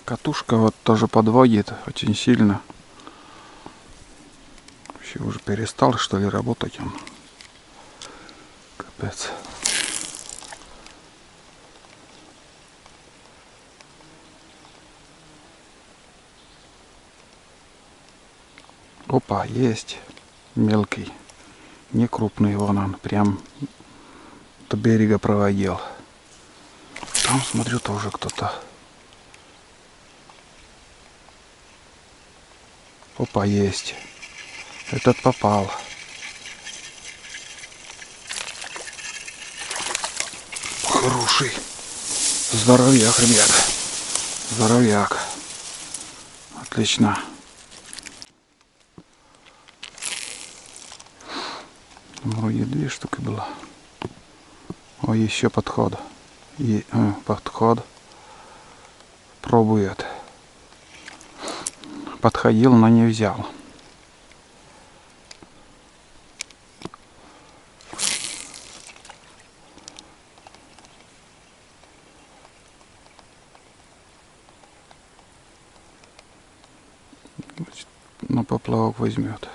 Катушка вот тоже подводит очень сильно. Вообще уже перестал, что ли, работать он. Капец. Опа, есть мелкий. Не крупный, вон он прям до берега проводил. Там, смотрю, тоже кто-то. Опа, есть. Этот попал. Хороший. Здоровяк, ребята. Здоровяк. Отлично. Вроде 2 штуки было. О, еще подход. Подход. Пробует. Подходил, но не взял. На поплавок возьмет.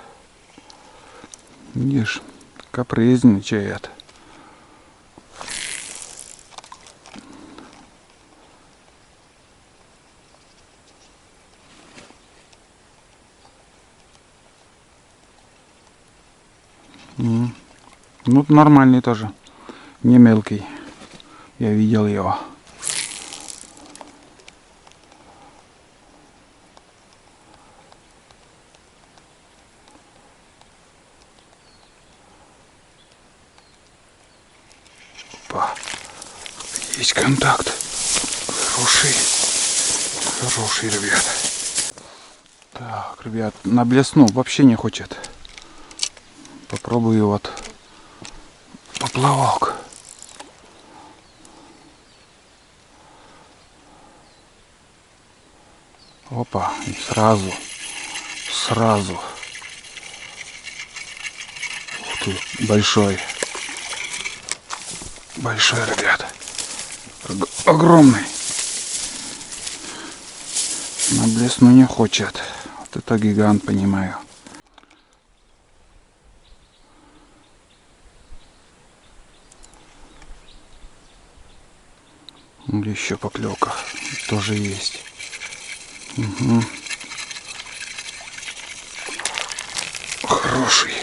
Видишь, капризничает. Ну, нормальный тоже. Не мелкий. Я видел его. Опа. Есть контакт. Хороший. Хороший, ребят. Так, ребят, на блесну вообще не хочет. Попробую вот поплавок. Опа, и сразу. Ух ты, большой. Большой, ребят. Огромный. На блесну не хочет. Вот это гигант, понимаю. Еще поклевка тоже есть. Угу. Хороший.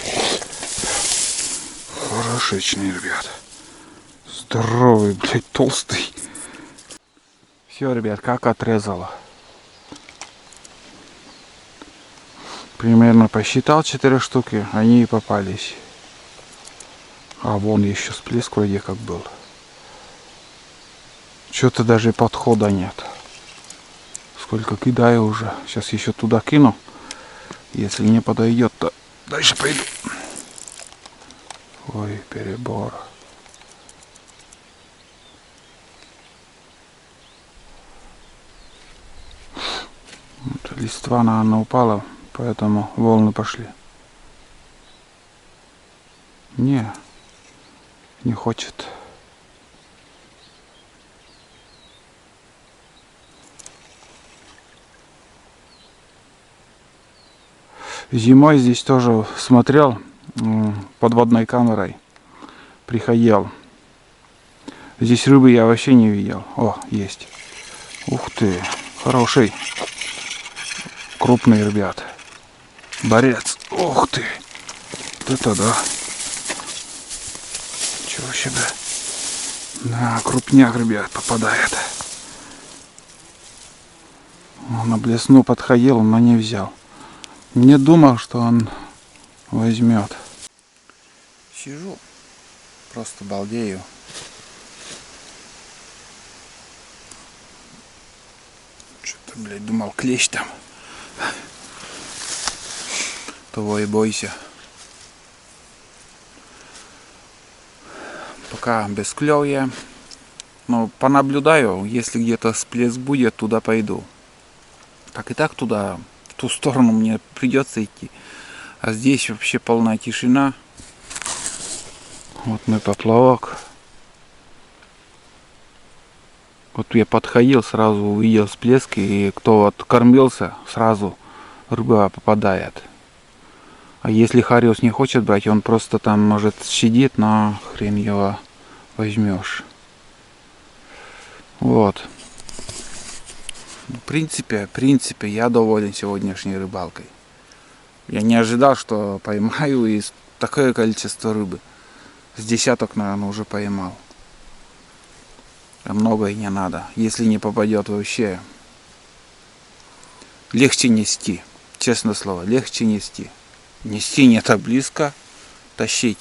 Хорошечный, ребят. Здоровый, блядь, толстый. Все, ребят, как отрезало. Примерно посчитал 4 штуки, они и попались. А вон еще всплеск вроде как был. Что-то даже подхода нет. Сколько кидаю уже. Сейчас еще туда кину. Если не подойдет, то дальше пойду. Ой, перебор. Вот, листва, наверное, упала, поэтому волны пошли. Не хочет. Зимой здесь тоже смотрел подводной камерой. Приходил. Здесь рыбы я вообще не видел. О, есть. Ух ты. Хороший. Крупный, ребят. Борец. Ух ты. Вот это да. Чего себе. Да, крупняк, ребят, попадает. Он на блесну подходил, но не взял. Не думал, что он возьмет. Сижу, просто балдею. Что-то, блядь, думал, клещ там. Того и бойся. Пока без клёвья. Но понаблюдаю, если где-то всплеск будет, туда пойду. Так и так туда, в ту сторону мне придется идти. А здесь вообще полная тишина. Вот мой поплавок. Вот я подходил, сразу увидел всплески, и кто вот кормился, сразу рыба попадает. А если хариус не хочет брать, он просто там может щадит, но хрен его возьмешь. Вот. В принципе, я доволен сегодняшней рыбалкой. Я не ожидал, что поймаю и такое количество рыбы. С десяток, наверное, уже поймал. А много и не надо. Если не попадет вообще, легче нести. Честное слово, легче нести. Нести не так близко, тащить.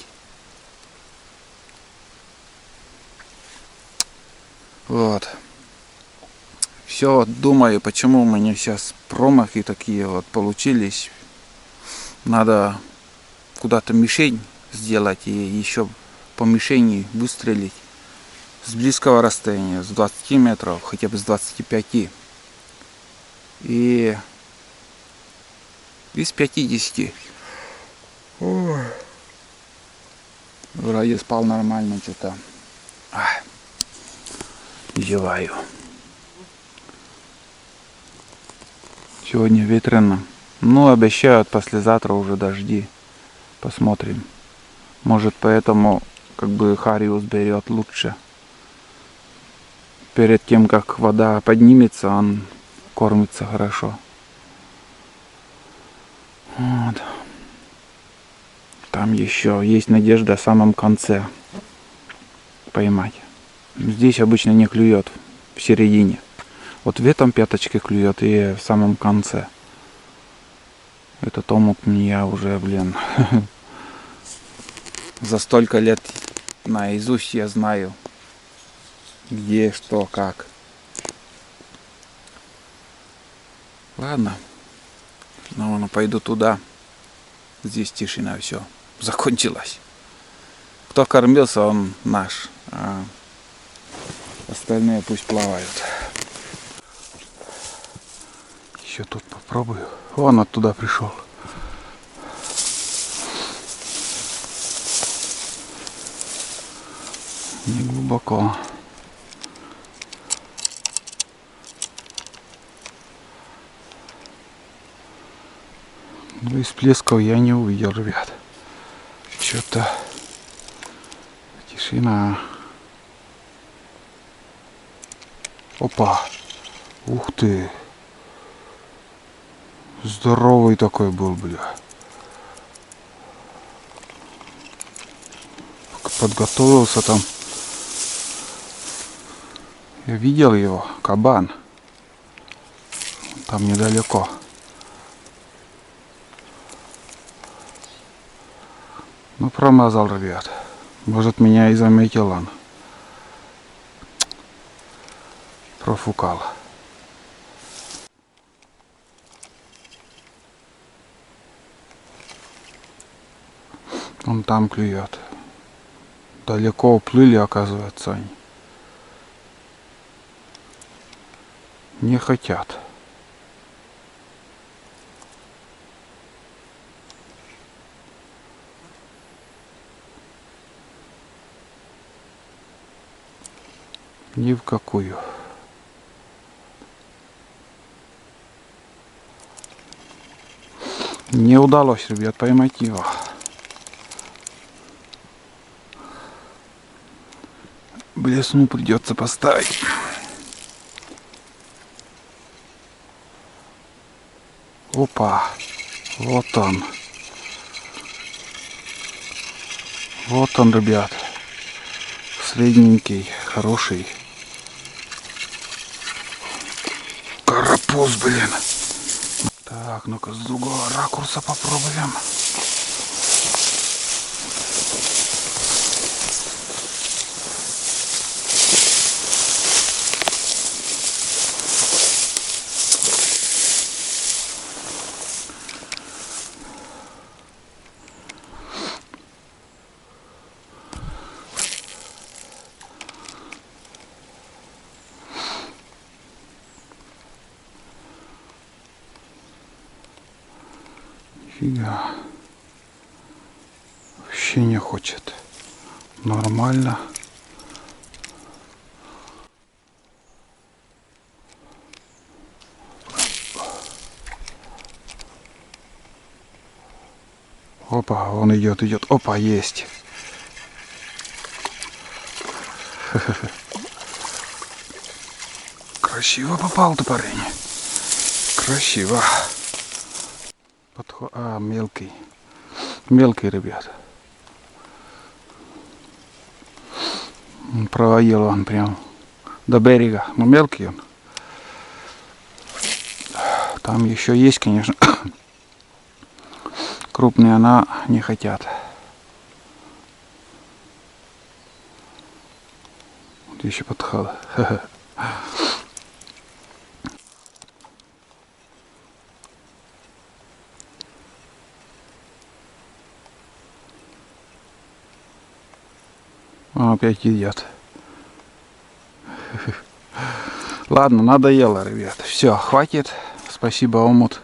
Вот. Все вот думаю, почему у меня сейчас промахи такие вот получились. Надо куда-то мишень сделать и еще по мишени выстрелить с близкого расстояния, с 20 метров, хотя бы с 25. И с 50. Ой. Вроде спал нормально что-то. Зеваю. Сегодня ветрено. Ну, обещают послезавтра уже дожди. Посмотрим. Может, поэтому как бы хариус берет лучше. Перед тем, как вода поднимется, он кормится хорошо. Вот. Там еще есть надежда в самом конце поймать. Здесь обычно не клюет в середине. Вот в этом пяточке клюет и в самом конце. Этот омут меня уже, блин, за столько лет наизусть я знаю, где, что, как. Ладно, наверное, пойду туда. Здесь тишина, все, закончилось. Кто кормился, он наш, а остальные пусть плавают. Еще тут попробую. Вон оттуда пришел. Не глубоко. Ну, из всплесков я не увидел, ребят. Что-то тишина. Опа. Ух ты. Здоровый такой был, бля. Подготовился там. Я видел его. Кабан. Там недалеко. Ну, промазал, ребят. Может, меня и заметил он. Профукал. Он там клюет. Далеко уплыли, оказывается, они. Не хотят. Ни в какую. Не удалось, ребят, поймать его. Блесну придется поставить. Опа. Вот он. Вот он, ребят. Средненький, хороший. Карапуз, блин. Так, ну-ка с другого ракурса попробуем. Нифига. Вообще не хочет. Нормально. Опа, он идет, идет. Опа, есть. Красиво попал-то парень. Красиво. А, мелкий. Мелкий, ребят. Проводил он прям до берега. Но мелкий он. Там еще есть, конечно. Крупные, она не хотят. Вот еще подхал. Он опять едят. Ладно, надоело, ребят. Все, хватит. Спасибо, омут.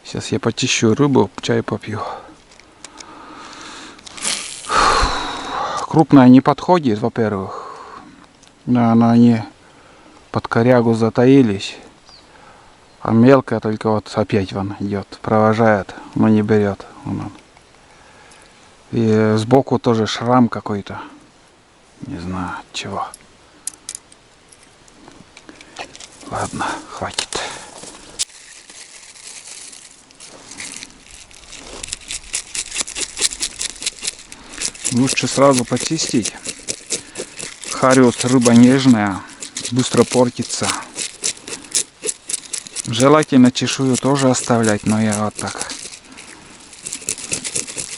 Сейчас я почищу рыбу, чай попью. Крупная не подходит, во-первых. Да, они под корягу затаились. А мелкая только вот опять вон идет, провожает, но не берет. И сбоку тоже шрам какой-то. Не знаю чего. Ладно, хватит. Лучше сразу почистить. Хариус рыба нежная, быстро портится. Желательно чешую тоже оставлять, но я вот так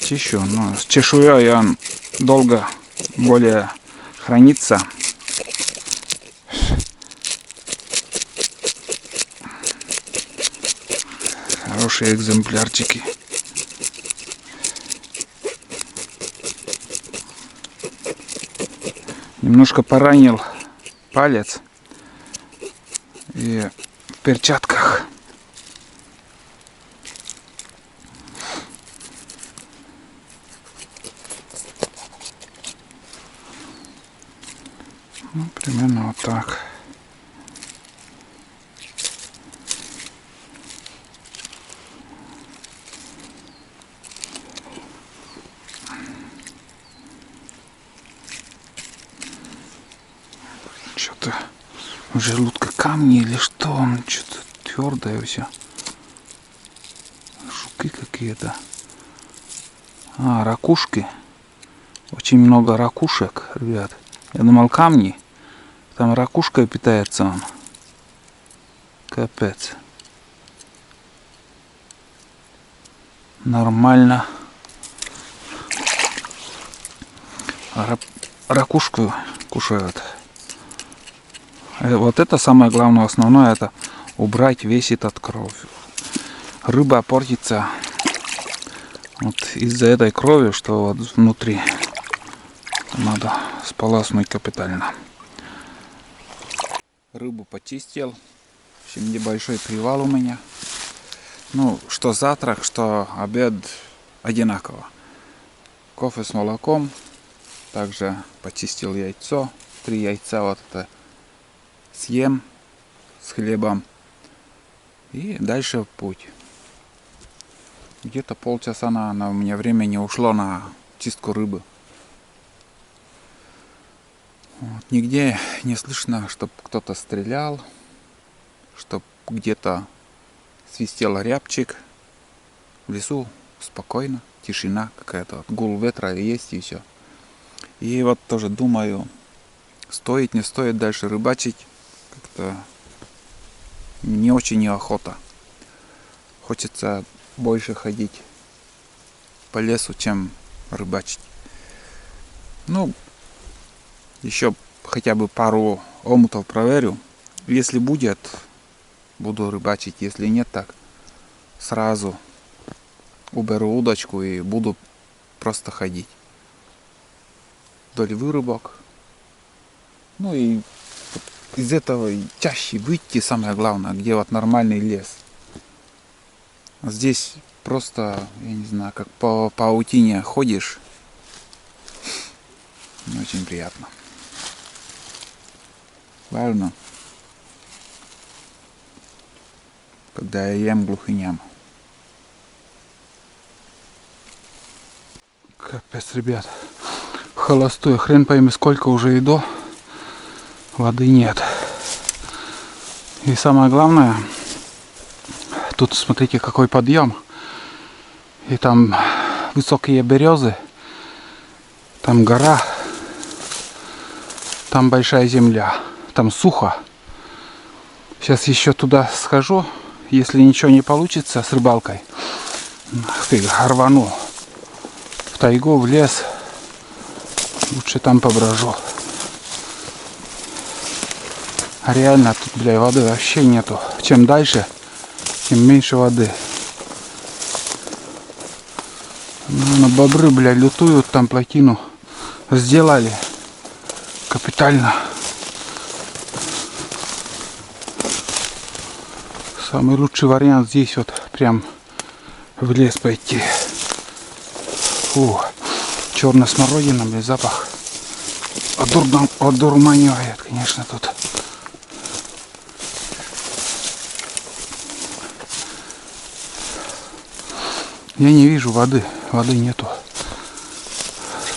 чищу. Но с чешуей он долго более хранится. Хорошие экземплярчики. Немножко поранил палец и в перчатках. Ну, примерно вот так. Что-то в желудке камни или что? Он что-то твердое все. Жуки какие-то. А, ракушки. Очень много ракушек, ребят. Я думал камни. Там ракушкой питается он. Капец. Нормально. Ракушку кушают. Вот это самое главное, основное, это убрать весь этот кровь. Рыба портится вот из-за этой крови, что вот внутри. Надо сполоснуть капитально. Рыбу почистил. В общем, небольшой привал у меня. Ну, что завтрак, что обед одинаково. Кофе с молоком. Также почистил яйцо. 3 яйца вот это съем с хлебом. И дальше в путь. Где-то полчаса на у меня времени ушло на чистку рыбы. Вот. Нигде не слышно, чтобы кто-то стрелял, чтобы где-то свистел рябчик. В лесу спокойно, тишина какая-то, вот, гул ветра есть и все. И вот тоже думаю, стоит, не стоит дальше рыбачить. Как-то не очень неохота. Хочется больше ходить по лесу, чем рыбачить. Ну, еще хотя бы пару омутов проверю. Если будет, буду рыбачить. Если нет, так сразу уберу удочку и буду просто ходить вдоль вырубок. Ну и из этого чаще выйти, самое главное, где вот нормальный лес. Здесь просто, я не знаю, как по паутине ходишь. Не очень приятно. Важно, когда я ем глухыням. Капец, ребят. Холостой. Хрен пойми, сколько уже иду. Воды нет. И самое главное, тут смотрите, какой подъем. И там высокие березы. Там гора. Там большая земля. Там сухо. Сейчас еще туда схожу. Если ничего не получится с рыбалкой, нафиг, рвану в тайгу, в лес. Лучше там поброжу. А реально тут, бля, воды вообще нету. Чем дальше, тем меньше воды. Ну, бобры, бля, лютуют, там плотину сделали. Капитально. Самый лучший вариант здесь вот прям в лес пойти. Фу, черная смородина, блин, запах одурманивает, конечно, тут. Я не вижу воды, воды нету,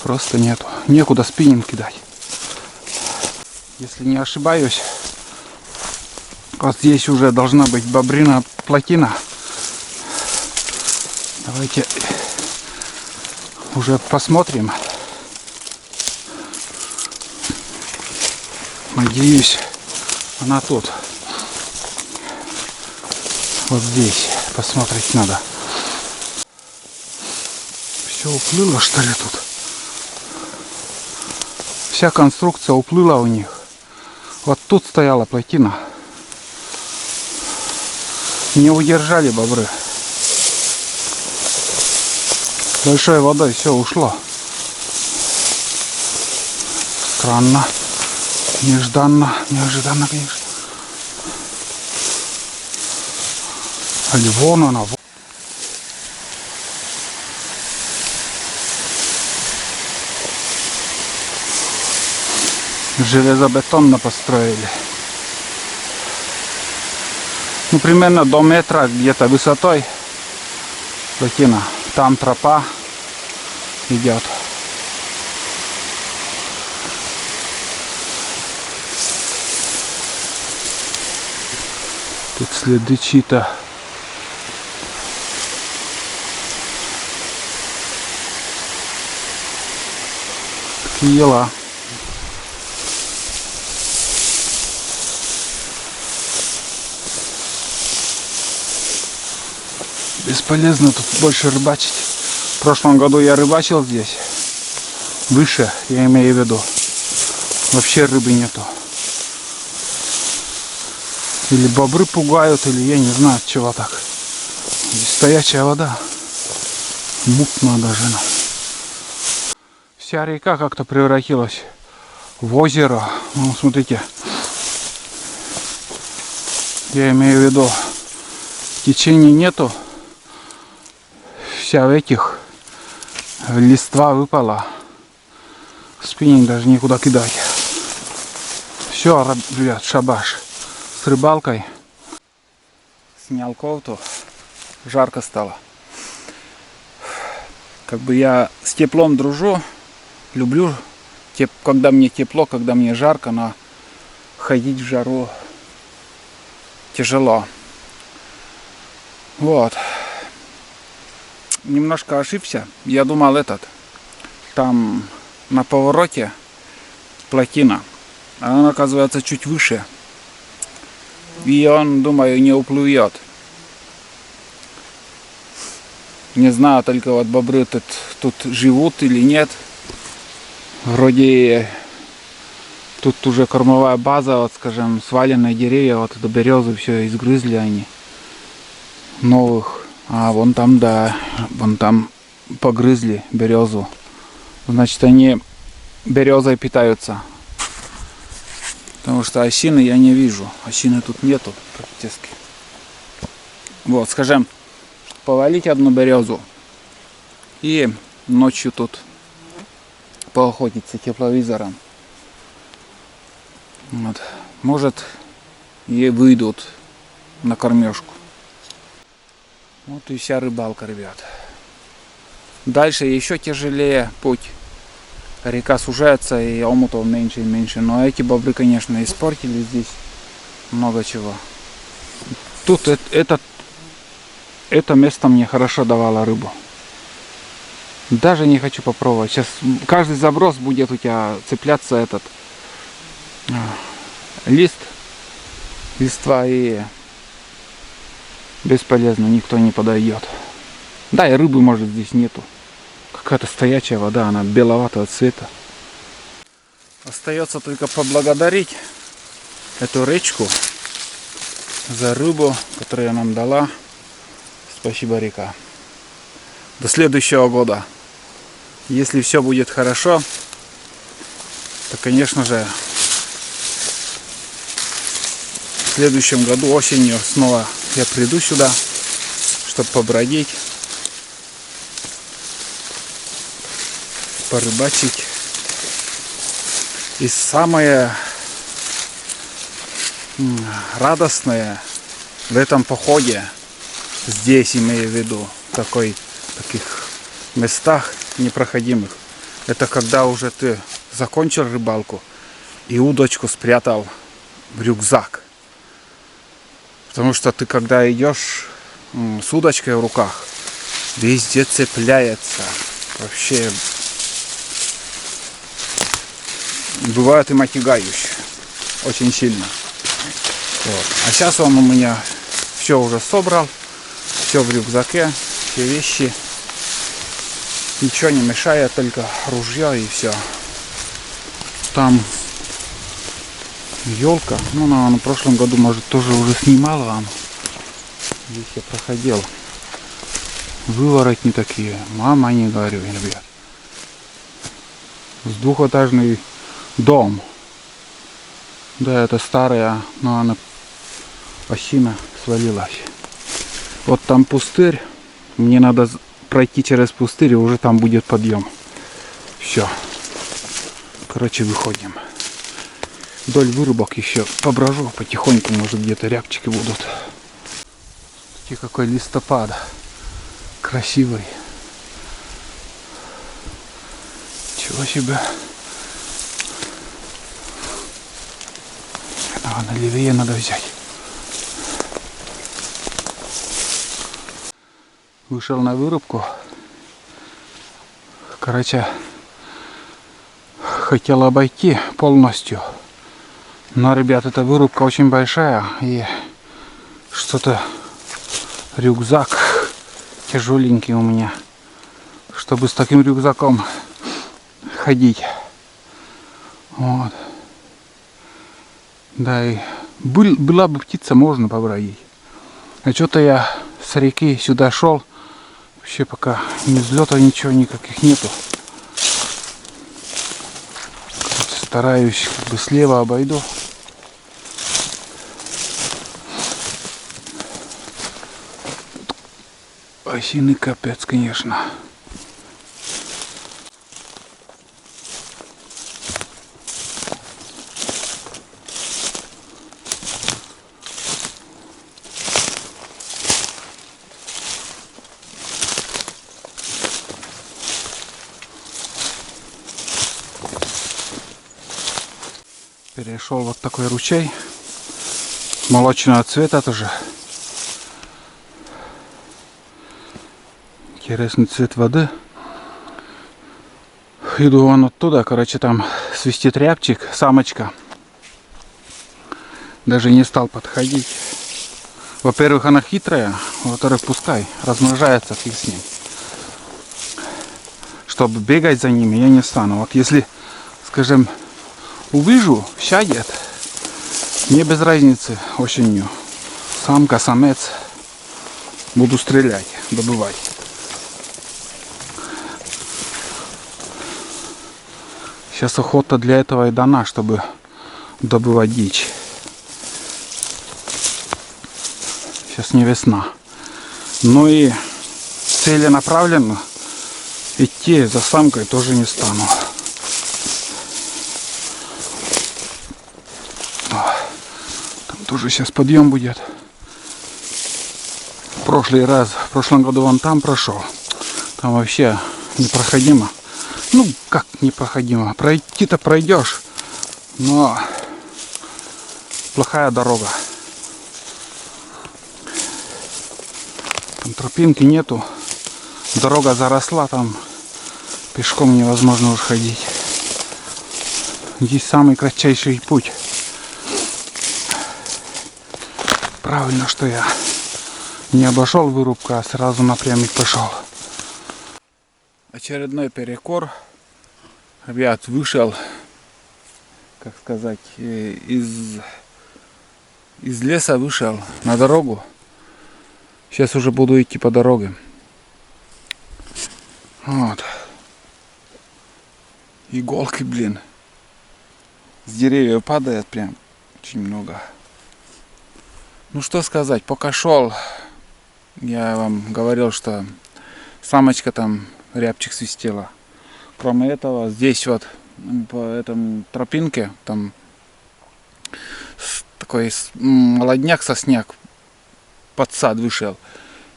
просто нету, некуда спиннинг кидать. Если не ошибаюсь, вот здесь уже должна быть бобрина плотина. Давайте уже посмотрим. Надеюсь, она тут. Вот здесь посмотреть надо. Все уплыло, что ли, тут? Вся конструкция уплыла у них. Вот тут стояла плотина. Не удержали бобры. Большой водой все ушло. Странно. Неожиданно, конечно. Или вон она. Железобетонно построили. Ну, примерно до метра где-то высотой плотина. Там тропа идет. Тут следы чьи-то. Такие дела. Бесполезно тут больше рыбачить. В прошлом году я рыбачил здесь. Выше, я имею в виду. Вообще рыбы нету. Или бобры пугают, или я не знаю, от чего так. Здесь стоячая вода. Мутно даже. Вся река как-то превратилась в озеро. Ну, смотрите. Я имею в виду, течения нету. Вся в этих листва выпала. Спиннинг даже никуда кидать. Все, ребят, шабаш. С рыбалкой. Снял кофту. Жарко стало. Как бы я с теплом дружу. Люблю, когда мне тепло, когда мне жарко, но ходить в жару тяжело. Вот. Немножко ошибся. Я думал там на повороте плотина. А он оказывается чуть выше. И он, думаю, не уплывет. Не знаю, только вот бобры тут живут или нет. Вроде тут уже кормовая база, вот скажем, сваленные деревья, вот эту березу все изгрызли они. Новых. А вон там, да, вон там погрызли березу. Значит, они березой питаются. Потому что осины я не вижу. Осины тут нету практически. Вот, скажем, повалить одну березу и ночью тут поохотиться тепловизором. Вот. Может, и выйдут на кормежку. Вот и вся рыбалка, ребят. Дальше еще тяжелее путь. Река сужается и омутов меньше и меньше. Но эти бобры, конечно, испортили здесь много чего. Тут это место мне хорошо давало рыбу. Даже не хочу попробовать. Сейчас каждый заброс будет у тебя цепляться этот листва, и бесполезно, никто не подойдет. Да, и рыбы, может, здесь нету. Какая-то стоячая вода, она беловатого цвета. Остается только поблагодарить эту речку за рыбу, которую нам дала. Спасибо, река. До следующего года. Если все будет хорошо, то, конечно же, в следующем году осенью снова я приду сюда, чтобы побродить, порыбачить. И самое радостное в этом походе, здесь имею в виду, в таких местах непроходимых, это когда уже ты закончил рыбалку и удочку спрятал в рюкзак. Потому что ты, когда идешь с удочкой в руках, везде цепляется. Вообще бывает и мотигающий. Очень сильно. Вот. А сейчас он у меня все уже собрал. Все в рюкзаке. Все вещи. Ничего не мешает, только ружье и все. Там елка. Ну, наверное, в прошлом году, может, тоже уже снимал вам. Здесь я проходил. Выворотни такие. Мама, не говорю, ребят. С двухэтажный дом. Да, это старая, но она осина свалилась. Вот там пустырь. Мне надо пройти через пустырь, и уже там будет подъем. Все. Короче, выходим. Вдоль вырубок еще поброжу потихоньку, может, где-то рябчики будут. Смотрите, какой листопад. Красивый. Чего себе. Ладно, левее надо взять. Вышел на вырубку. Короче, хотел обойти полностью. Но, ребят, эта вырубка очень большая. И что-то рюкзак тяжеленький у меня. Чтобы с таким рюкзаком ходить. Вот. Да, и была бы птица, можно побродить. А что-то я с реки сюда шел. Вообще пока ни взлета, ничего никаких нету. Стараюсь, как бы слева обойду. Осины капец, конечно. Перешел вот такой ручей молочного цвета тоже. Интересный цвет воды. Иду вон оттуда, короче, там свистит рябчик, самочка. Даже не стал подходить. Во-первых, она хитрая, во-вторых, пускай размножается, фиг с ним. Чтобы бегать за ними, я не стану. Вот если, скажем, увижу, сядет, мне без разницы осенью. Самка, самец, буду стрелять, добывать. Сейчас охота для этого и дана, чтобы добывать дичь. Сейчас не весна. Ну и целенаправленно идти за самкой тоже не стану. Там тоже сейчас подъем будет. В прошлом году вон там прошел. Там вообще непроходимо. Ну, как непроходимо? Пройти-то пройдешь, но плохая дорога. Там тропинки нету, дорога заросла, там пешком невозможно уж ходить. Здесь самый кратчайший путь. Правильно, что я не обошел вырубку, а сразу напрямик пошел. Очередной перекор. Ребят, вышел, как сказать, из леса вышел на дорогу. Сейчас уже буду идти по дороге. Вот. Иголки, блин. С деревьев падает прям очень много. Ну что сказать, пока шел, я вам говорил, что самочка там рябчик свистела. Кроме этого, здесь вот по этом тропинке там такой молодняк, сосняк под сад вышел.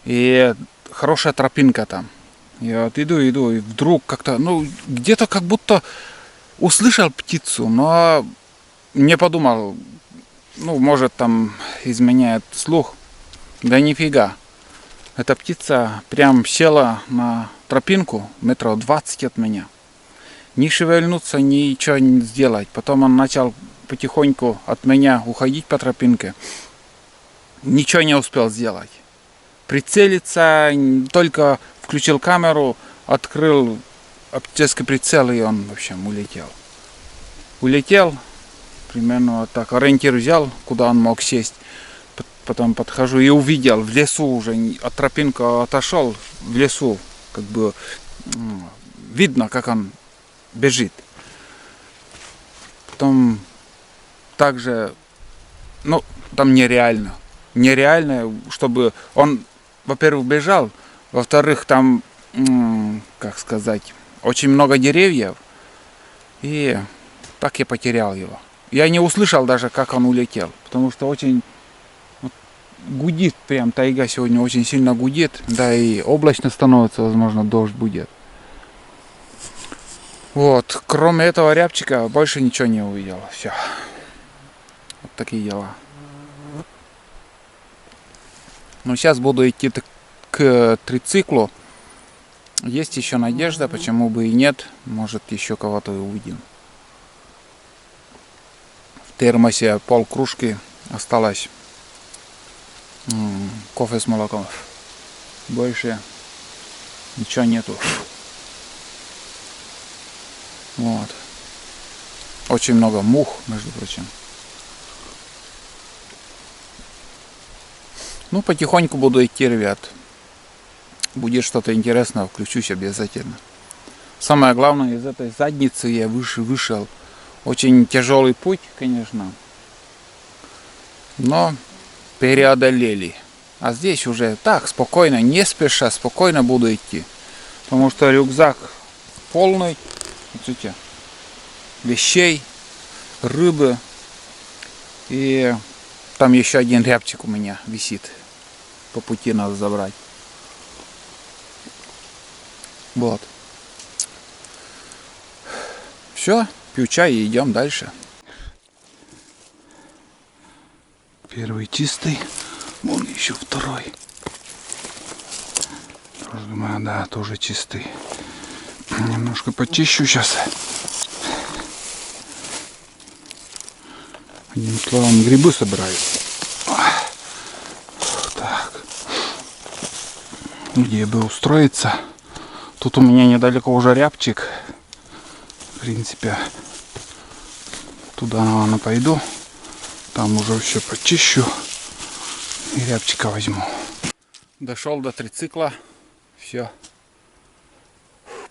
И хорошая тропинка там. Я вот иду, и вдруг как-то, ну, где-то как будто услышал птицу, но не подумал, ну, может там изменяет слух. Да нифига. Эта птица прям села на тропинку метров 20 от меня. Не шевельнуться, ничего не сделать. Потом он начал потихоньку от меня уходить по тропинке. Ничего не успел сделать. Прицелиться, только включил камеру, открыл оптический прицел, и он, в общем, улетел. Улетел, примерно вот так, ориентир взял, куда он мог сесть. Потом подхожу и увидел в лесу уже, от тропинки отошел, в лесу, как бы видно, как он бежит. Потом также, ну, там нереально, чтобы он, во-первых, бежал, во-вторых, там, как сказать, очень много деревьев, и так я потерял его. Я не услышал даже, как он улетел, потому что очень гудит, прям тайга сегодня очень сильно гудит, да и облачно становится, возможно, дождь будет. Вот, кроме этого рябчика больше ничего не увидел. Все. Вот такие дела. Но сейчас буду идти к трициклу. Есть еще надежда, почему бы и нет. Может, еще кого-то увидим. В термосе полкружки осталось. Кофе с молоком. Больше ничего нету. Вот. Очень много мух, между прочим. Ну, потихоньку буду идти, ребят. Будет что-то интересное, включусь обязательно. Самое главное, из этой задницы я вышел. Очень тяжелый путь, конечно. Но преодолели. А здесь уже так, спокойно, не спеша, спокойно буду идти. Потому что рюкзак полный. Смотрите, вещей, рыбы. И там еще один рябчик у меня висит. По пути надо забрать. Вот. Все, пью чай и идем дальше. Первый чистый. Вон еще второй. Думаю, да, тоже чистый. Немножко почищу сейчас. Одним словом, грибы собираю. Так. Где бы устроиться? Тут у меня недалеко уже рябчик. В принципе, туда, наверное, пойду. Там уже все почищу. И рябчика возьму. Дошел до трицикла. Все.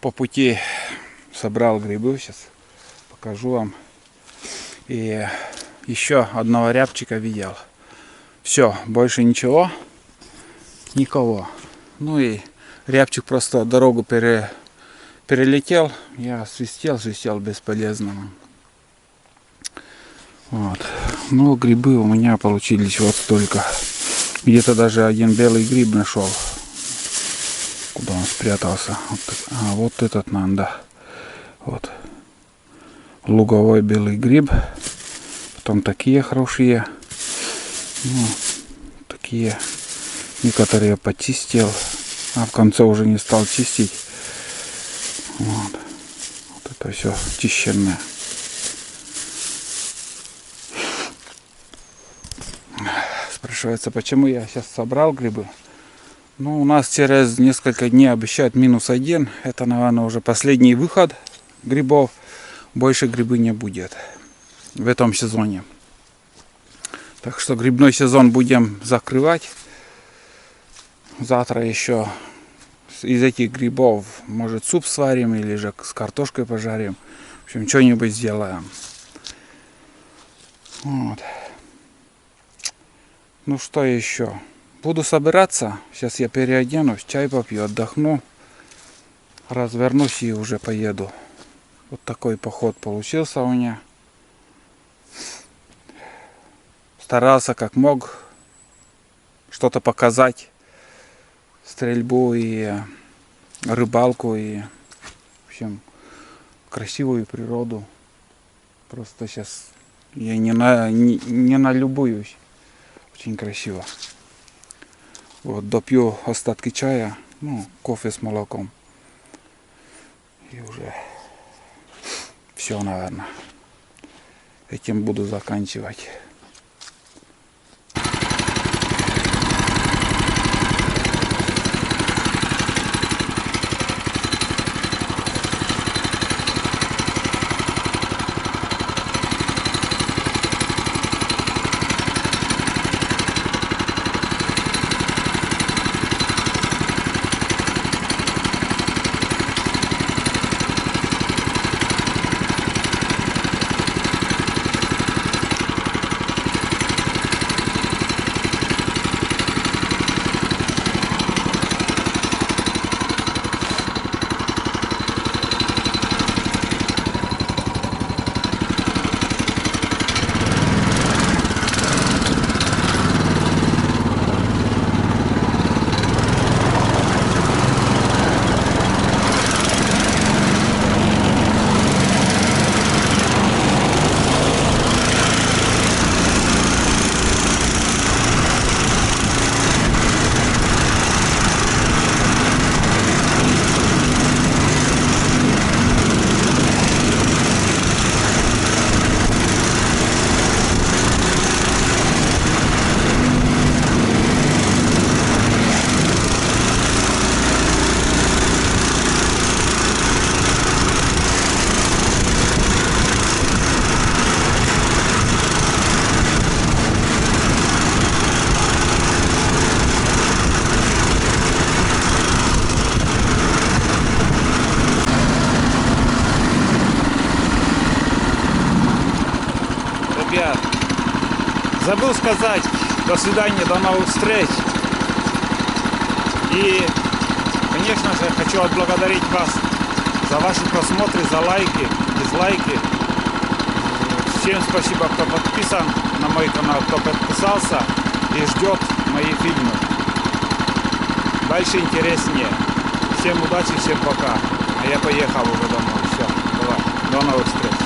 По пути собрал грибы. Сейчас покажу вам. И еще одного рябчика видел. Все, больше ничего. Никого. Ну и рябчик просто дорогу перелетел. Я свистел бесполезно. Вот. Ну, грибы у меня получились вот столько. Где-то даже один белый гриб нашел. Куда он спрятался? Вот, а, вот этот надо. Вот. Луговой белый гриб. Потом такие хорошие. Ну, такие. Некоторые я почистил. А в конце уже не стал чистить. Вот, вот это все чищенное. Спрашивается, почему я сейчас собрал грибы. Ну, у нас через несколько дней обещают -1. Это, наверное, уже последний выход грибов. Больше грибы не будет в этом сезоне. Так что грибной сезон будем закрывать. Завтра еще из этих грибов, может, суп сварим или же с картошкой пожарим. В общем, что-нибудь сделаем. Вот. Ну что еще? Буду собираться. Сейчас я переоденусь, чай попью, отдохну. Развернусь и уже поеду. Вот такой поход получился у меня. Старался как мог что-то показать. Стрельбу и рыбалку и, в общем, красивую природу. Просто сейчас я не налюбуюсь. Очень красиво. Вот, допью остатки чая, ну, кофе с молоком. И уже все, наверное. Этим буду заканчивать. Ребят, забыл сказать до свидания, до новых встреч. И, конечно же, хочу отблагодарить вас за ваши просмотры, за лайки, дизлайки. Всем спасибо, кто подписан на мой канал, кто подписался и ждет мои фильмы. Дальше интереснее. Всем удачи, всем пока. А я поехал уже домой. Все, давай, до новых встреч.